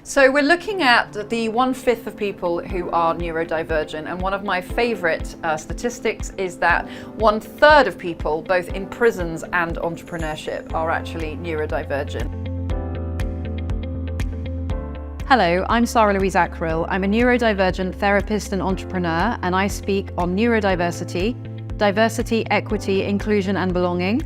So we're looking at the 1/5 of people who are neurodivergent, and one of my favourite statistics is that 1/3 of people, both in prisons and entrepreneurship, are actually neurodivergent. Hello, I'm Sara-Louise Ackrill. I'm a neurodivergent therapist and entrepreneur, and I speak on neurodiversity, diversity, equity, inclusion and belonging,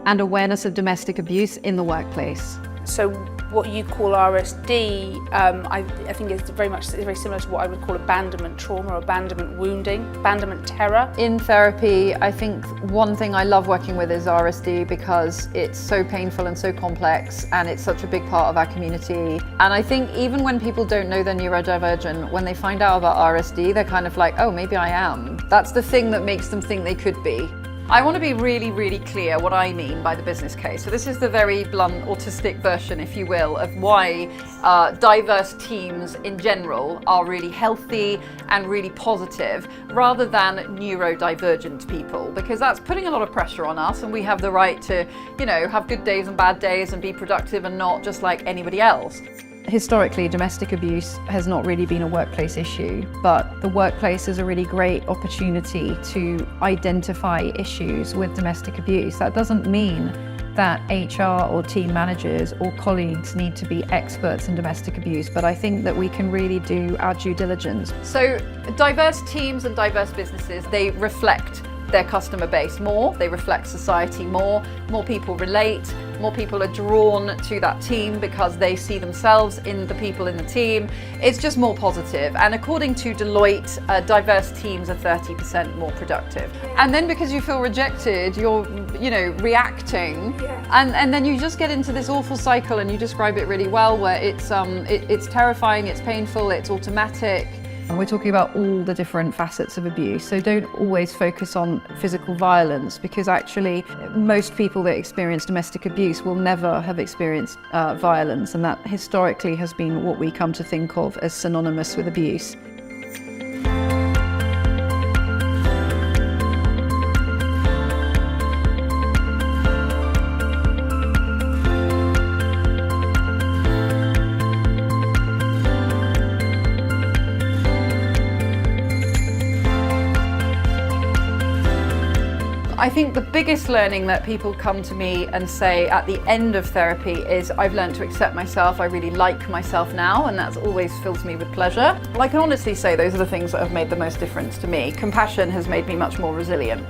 and awareness of domestic abuse in the workplace. So what you call RSD, I think it's very similar to what I would call abandonment trauma, or abandonment wounding, abandonment terror. In therapy, I think one thing I love working with is RSD because it's so painful and so complex, and it's such a big part of our community. And I think even when people don't know they're neurodivergent, when they find out about RSD, they're kind of like, oh, maybe I am. That's the thing that makes them think they could be. I want to be really, really clear what I mean by the business case. So this is the very blunt autistic version, if you will, of why diverse teams in general are really healthy and really positive, rather than neurodivergent people, because that's putting a lot of pressure on us, and we have the right to, have good days and bad days and be productive and not just like anybody else. Historically, domestic abuse has not really been a workplace issue, but the workplace is a really great opportunity to identify issues with domestic abuse. That doesn't mean that HR or team managers or colleagues need to be experts in domestic abuse, but I think that we can really do our due diligence. So diverse teams and diverse businesses, they reflect their customer base more, they reflect society more people relate, more people are drawn to that team because they see themselves in the people in the team. It's just more positive. And according to Deloitte, diverse teams are 30% more productive. And then because you feel rejected, you're reacting, and then you just get into this awful cycle, and you describe it really well, where it's terrifying, it's painful, it's automatic. We're talking about all the different facets of abuse, so don't always focus on physical violence, because actually most people that experience domestic abuse will never have experienced violence, and that historically has been what we come to think of as synonymous with abuse. I think the biggest learning that people come to me and say at the end of therapy is, I've learned to accept myself, I really like myself now, and that always fills me with pleasure. I can honestly say those are the things that have made the most difference to me. Compassion has made me much more resilient.